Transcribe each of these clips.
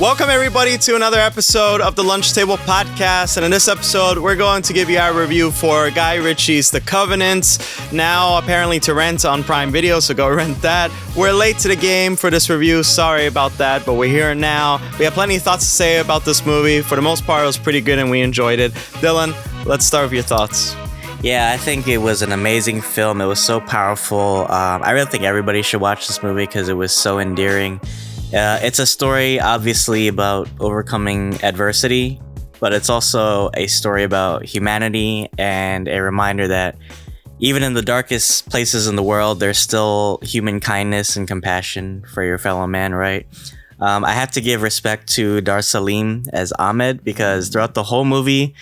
Welcome, everybody, to another episode of the Lunch Table Podcast. And in this episode, we're going to give you our review for Guy Ritchie's The Covenant, now apparently to rent on Prime Video, so go rent that. We're late to the game for this review. Sorry about that, but we're here now. We have plenty of thoughts to say about this movie. For the most part, it was pretty good and we enjoyed it. Dylan, let's start with your thoughts. Yeah, I think it was an amazing film. It was so powerful. I really think everybody should watch this movie because it was so endearing. It's a story, obviously, about overcoming adversity, but it's also a story about humanity and a reminder that even in the darkest places in the world, there's still human kindness and compassion for your fellow man, right? I have to give respect to Dar Salim as Ahmed because throughout the whole movie,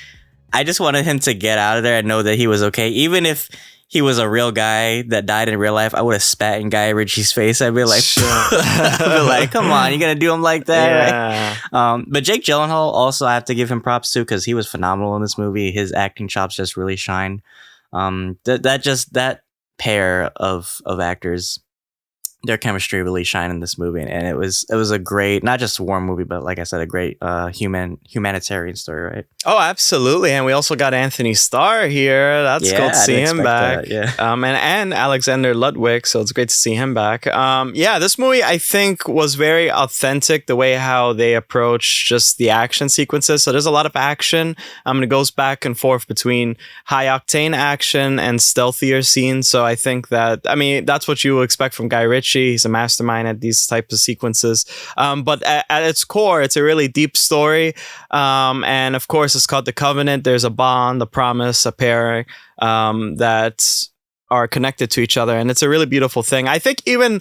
I just wanted him to get out of there and know that he was okay. Even if he was a real guy that died in real life, I would have spat in Guy Ritchie's face. I'd be like, I'd be like, come on, you gonna do him like that, Yeah. right? But Jake Gyllenhaal, also, I have to give him props too because he was phenomenal in this movie. His acting chops just really shine. That pair of actors, their chemistry really shine in this movie, and it was a great, not just a war movie, but like I said, a great humanitarian story, right? Oh, absolutely. And we also got Antony Starr here. That's cool to see him back. That, and Alexander Ludwig, so it's great to see him back. This movie, I think, was very authentic, the way how they approach just the action sequences. So there's a lot of action. It goes back and forth between high-octane action and stealthier scenes. So I think that's what you would expect from Guy Ritchie. He's a mastermind at these types of sequences. But at its core, it's a really deep story. And of course, it's called The Covenant. There's a bond, a promise, a pair that are connected to each other. And it's a really beautiful thing. I think even,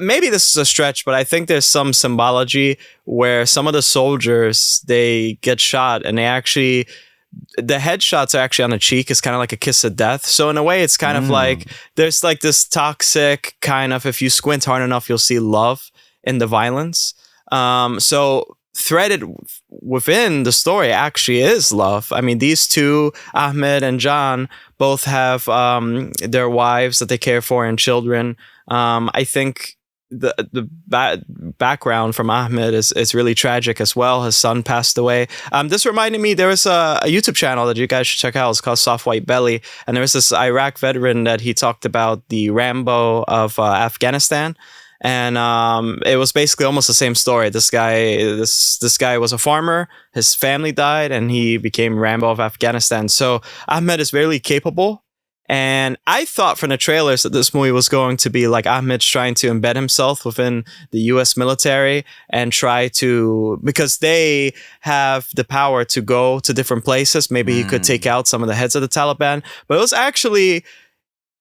maybe this is a stretch, but I think there's some symbology where some of the soldiers, they get shot and the headshots are actually on the cheek. Is kind of like a kiss of death. So in a way, it's kind of like there's like this toxic kind of, if you squint hard enough, you'll see love in the violence. So threaded within the story actually is love. I mean, these two, Ahmed and John, both have their wives that they care for and children. I think the background from Ahmed is really tragic as well. His son passed away. This reminded me, there was a YouTube channel that you guys should check out. It's called Soft White Belly. And there was this Iraq veteran that he talked about the Rambo of Afghanistan. And it was basically almost the same story. This guy was a farmer. His family died and he became Rambo of Afghanistan. So Ahmed is very capable. And I thought from the trailers that this movie was going to be like Ahmed's trying to embed himself within the U.S. military and because they have the power to go to different places. Maybe he could take out some of the heads of the Taliban. But it was actually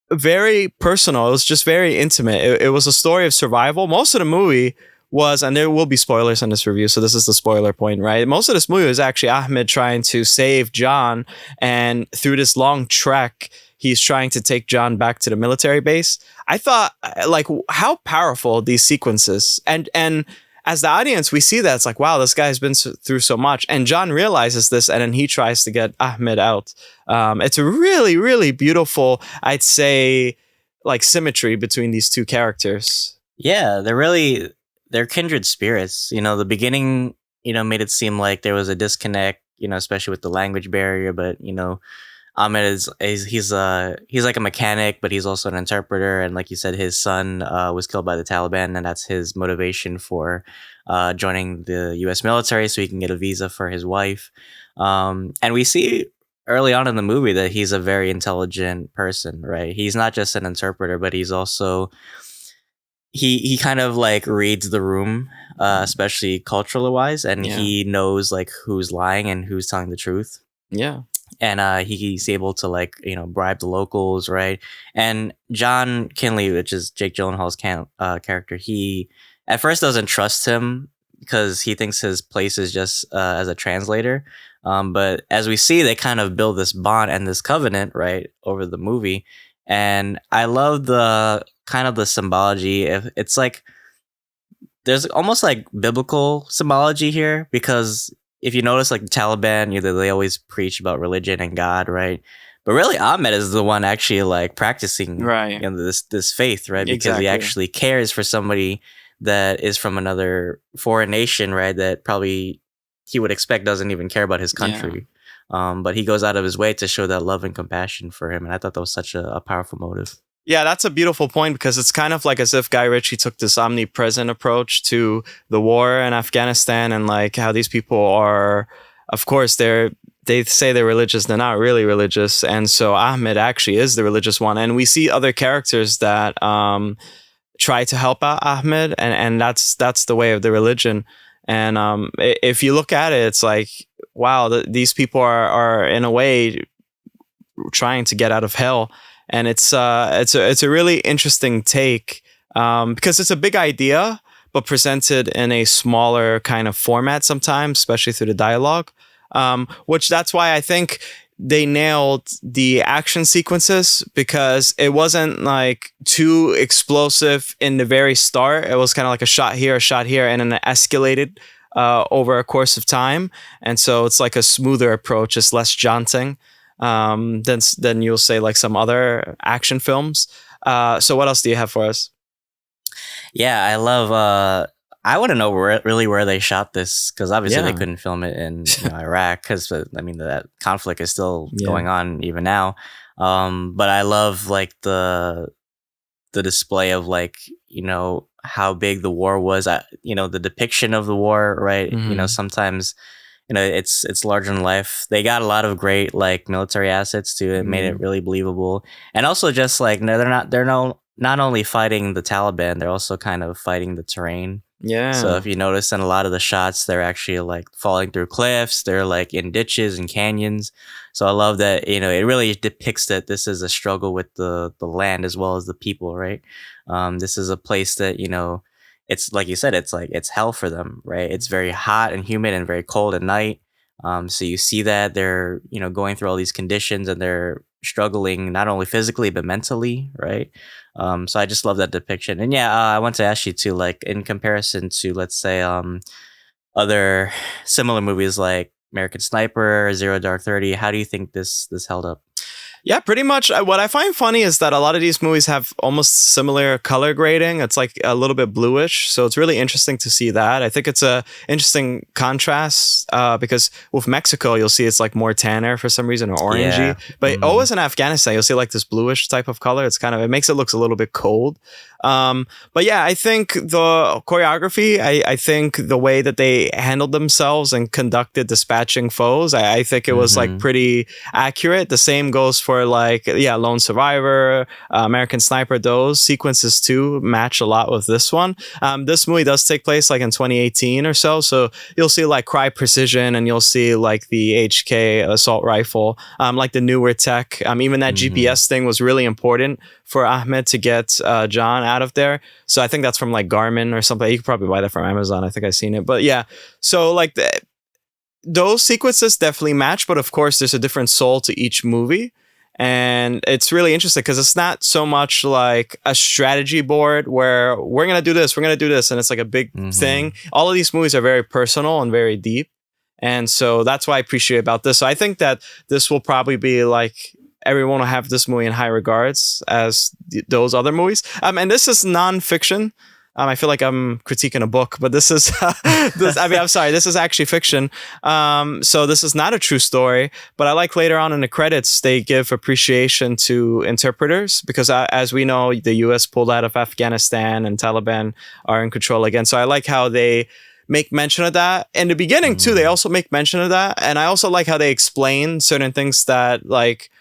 very personal. It was just very intimate. It was a story of survival. Most of the movie was, and there will be spoilers in this review, so this is the spoiler point, right? Most of this movie was actually Ahmed trying to save John, and through this long trek, he's trying to take John back to the military base. I thought, like, how powerful these sequences. And as the audience, we see that. It's like, wow, this guy's been through so much. And John realizes this, and then he tries to get Ahmed out. It's a really, really beautiful, I'd say, like, symmetry between these two characters. Yeah, they're kindred spirits. You know, the beginning, made it seem like there was a disconnect, especially with the language barrier. But, Ahmed he's like a mechanic, but he's also an interpreter. And like you said, his son was killed by the Taliban, and that's his motivation for joining the U.S. military so he can get a visa for his wife. And we see early on in the movie that he's a very intelligent person, right? He's not just an interpreter, but he's also he kind of like reads the room, especially culturally wise, and he knows like who's lying and who's telling the truth. Yeah. And he's able to bribe the locals, right? And John Kinley, which is Jake Gyllenhaal's character, he at first doesn't trust him because he thinks his place is just as a translator. But as we see, they kind of build this bond and this covenant, right, over the movie. And I love the kind of the symbology. It's like there's almost like biblical symbology here because if you notice, like the Taliban, they always preach about religion and God, right? But really, Ahmed is the one actually like practicing right. This faith, right? Because he actually cares for somebody that is from another foreign nation, right? That probably he would expect doesn't even care about his country. But he goes out of his way to show that love and compassion for him. And I thought that was such a powerful motive. Yeah, that's a beautiful point because it's kind of like as if Guy Ritchie took this omnipresent approach to the war in Afghanistan and like how these people are, of course, they say they're religious, they're not really religious. And so Ahmed actually is the religious one. And we see other characters that try to help out Ahmed, and that's the way of the religion. And if you look at it, it's like, wow, these people are in a way trying to get out of hell. And it's a really interesting take because it's a big idea, but presented in a smaller kind of format sometimes, especially through the dialogue. Which that's why I think they nailed the action sequences because it wasn't like too explosive in the very start. It was kind of like a shot here, and then it escalated over a course of time. And so it's like a smoother approach. It's less jaunting than you'll say like some other action films. So what else do you have for us? Yeah, I love. I want to know where they shot this because obviously they couldn't film it in Iraq because I mean that conflict is still going on even now. But I love like the display of like how big the war was. The depiction of the war, right? Mm-hmm. Sometimes it's larger than life. They got a lot of great like military assets too. It made it really believable, and also just like they're not only fighting the Taliban, they're also kind of fighting the terrain. Yeah. So if you notice in a lot of the shots, they're actually like falling through cliffs. They're like in ditches and canyons. So I love that, it really depicts that this is a struggle with the land as well as the people, right? This is a place that, it's like you said, it's hell for them, right? It's very hot and humid and very cold at night. So you see that they're, going through all these conditions and they're struggling not only physically but mentally, right? So I just love that depiction. And I want to ask you too, like in comparison to let's say other similar movies like American Sniper, Zero Dark 30, how do you think this held up? Yeah, pretty much. What I find funny is that a lot of these movies have almost similar color grading. It's like a little bit bluish. So it's really interesting to see that. I think it's a interesting contrast because with Mexico, you'll see it's like more tanner for some reason or orangey. Yeah. But always in Afghanistan, you'll see like this bluish type of color. It makes it look a little bit cold. But yeah, I think the choreography, I think the way that they handled themselves and conducted dispatching foes, I think it was like pretty accurate. The same goes for like, Lone Survivor, American Sniper. Those sequences too match a lot with this one. This movie does take place like in 2018 or so. So you'll see like Cry Precision and you'll see like the HK assault rifle, like the newer tech. Even that GPS thing was really important for Ahmed to get John out of there. So I think that's from like Garmin or something. You could probably buy that from Amazon. I think I've seen it. But yeah, so like those sequences definitely match. But of course, there's a different soul to each movie. And it's really interesting because it's not so much like a strategy board where we're going to do this, and it's like a big thing. All of these movies are very personal and very deep. And so that's what I appreciate about this. So I think that this will probably be like, everyone will have this movie in high regards as those other movies. And this is non-fiction. I feel like I'm critiquing a book, but this is, I'm sorry, this is actually fiction. So this is not a true story, but I like later on in the credits, they give appreciation to interpreters because as we know, the US pulled out of Afghanistan and Taliban are in control again. So I like how they make mention of that. In the beginning too, they also make mention of that. And I also like how they explain certain things that like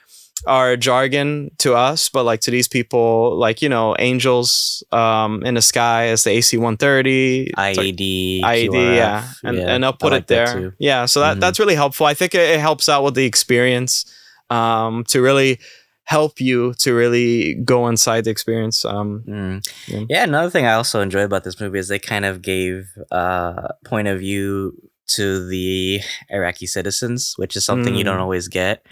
are jargon to us, but like to these people, like, angels in the sky as the AC-130 IED, IED, QRF, and they'll put it there. Yeah, so that's really helpful. I think it helps out with the experience to really help you to really go inside the experience. Another thing I also enjoy about this movie is they kind of gave point of view to the Iraqi citizens, which is something you don't always get.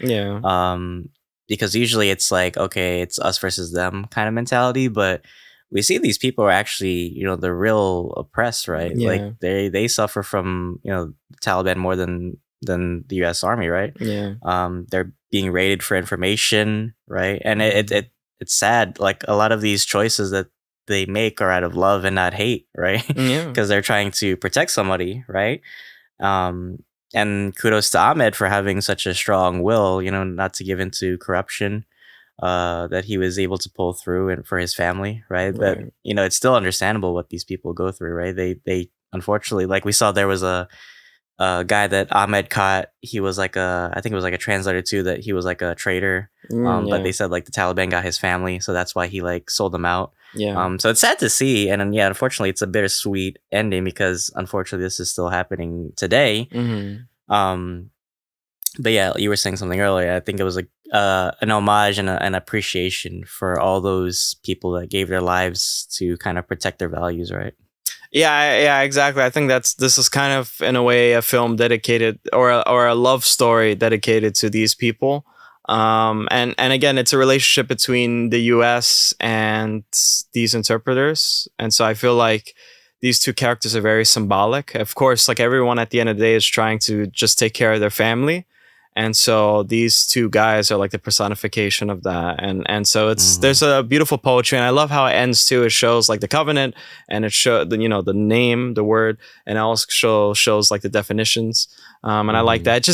Because usually it's like, okay, it's us versus them kind of mentality, but we see these people are actually, the real oppressed, right? Like they suffer from, the Taliban more than the US Army, right? They're being raided for information, right? And it's sad. Like a lot of these choices that they make are out of love and not hate, right? Yeah. Because they're trying to protect somebody, right? And kudos to Ahmed for having such a strong will, not to give into corruption, that he was able to pull through and for his family, right? But Right. it's still understandable what these people go through, right? They unfortunately, like we saw, there was a guy that Ahmed caught. He was like I think it was like a translator too, that he was like a traitor. But Yeah. they said like the Taliban got his family, so that's why he like sold them out. Yeah. So it's sad to see, and then, yeah, unfortunately, it's a bittersweet ending because unfortunately this is still happening today. Um, but yeah, you were saying something earlier. I think it was like an homage and an appreciation for all those people that gave their lives to kind of protect their values, right? Yeah, exactly. I think this is kind of in a way a film dedicated or a love story dedicated to these people. And again, it's a relationship between the U.S. and these interpreters, and so I feel like these two characters are very symbolic. Of course, like everyone at the end of the day is trying to just take care of their family. And so these two guys are like the personification of that. And so there's a beautiful poetry, and I love how it ends too. It shows like the covenant, and it shows the name, the word, and it also shows like the definitions. And I like that.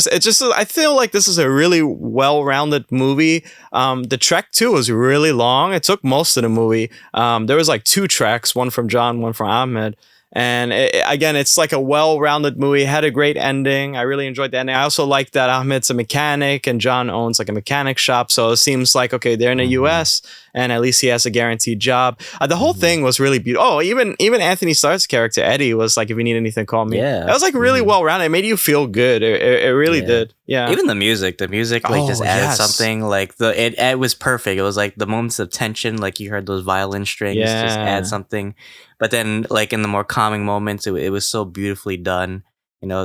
I feel like this is a really well-rounded movie. The trek too was really long. It took most of the movie. There was like 2 treks, one from John, one from Ahmed. And again, it's like a well-rounded movie. It had a great ending. I really enjoyed the ending. I also like that Ahmed's a mechanic and John owns like a mechanic shop. So it seems like, okay, they're in the US and at least he has a guaranteed job. The whole thing was really beautiful. Oh, even Antony Starr's character, Eddie, was like, if you need anything, call me. Yeah. That was like really well-rounded. It made you feel good. It really did. Yeah. Even the music like just added something. Like it was perfect. It was like the moments of tension, like you heard those violin strings just add something. But then, like in the more calming moments, it was so beautifully done,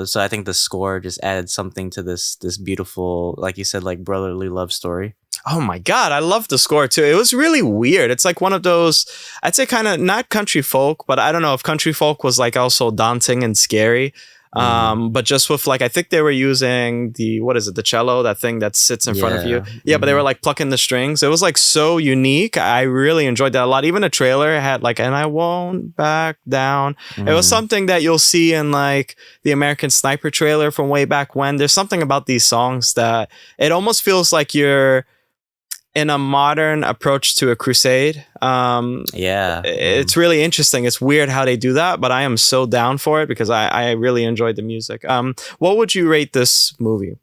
So I think the score just added something to this beautiful, like you said, like brotherly love story. Oh my God, I love the score too. It was really weird. It's like one of those, I'd say kind of not country folk, but I don't know if country folk was like also daunting and scary. But just with like, I think they were using the cello, that thing that sits in front of you. Yeah, but they were like plucking the strings. It was like so unique. I really enjoyed that a lot. Even the trailer had like, and I won't back down. It was something that you'll see in like the American Sniper trailer from way back when. There's something about these songs that it almost feels like you're in a modern approach to a crusade. It's really interesting. It's weird how they do that, but I am so down for it because I really enjoyed the music. What would you rate this movie?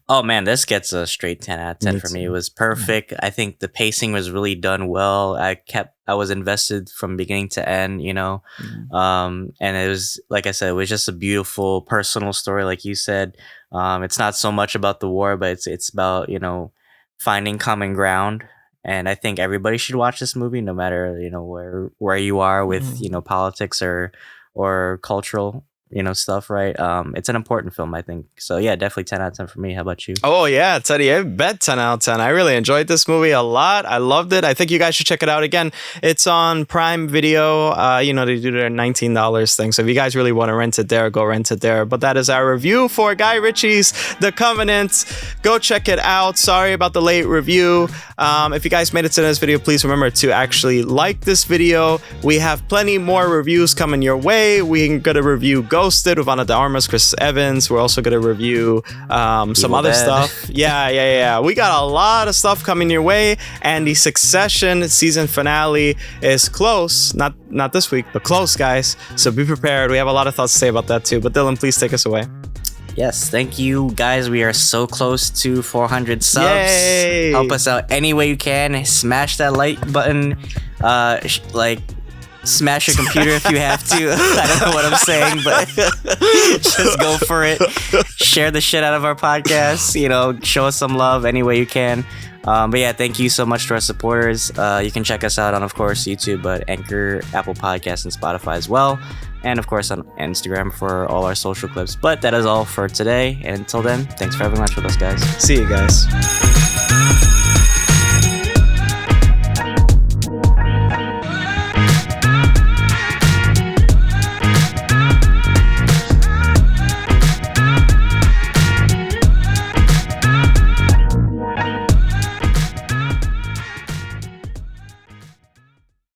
Oh man, this gets a straight 10 out of 10 for me. It was perfect. I think the pacing was really done well. I was invested from beginning to end, and it was, like I said, it was just a beautiful personal story. Like you said, it's not so much about the war, but it's about, finding common ground. And I think everybody should watch this movie, no matter where you are with politics or cultural stuff, right? It's an important film, I think. So yeah, definitely 10 out of 10 for me. How about you? Oh yeah, Teddy, I bet 10 out of 10. I really enjoyed this movie a lot. I loved it. I think you guys should check it out. Again, it's on Prime Video. They do their $19 thing. So if you guys really want to rent it there, go rent it there. But that is our review for Guy Ritchie's The Covenant. Go check it out. Sorry about the late review. If you guys made it to this video, please remember to actually like this video. We have plenty more reviews coming your way. We're going to review Ghosted with Ana de Armas, Chris Evans. We're also going to review some other stuff. Yeah. We got a lot of stuff coming your way. And the Succession season finale is close. Not this week, but close, guys. So be prepared. We have a lot of thoughts to say about that too. But Dylan, please take us away. Yes, thank you guys. We are so close to 400 subs. Yay! Help us out any way you can. Smash that like button. Smash your computer if you have to. I don't know what I'm saying, but just go for it. Share the shit out of our podcast. Show us some love any way you can. But yeah, thank you so much to our supporters. You can check us out on, of course, YouTube, but Anchor, Apple Podcasts, and Spotify as well. And of course on Instagram for all our social clips. But that is all for today. And until then, thanks for having lunch with us, guys. See you guys.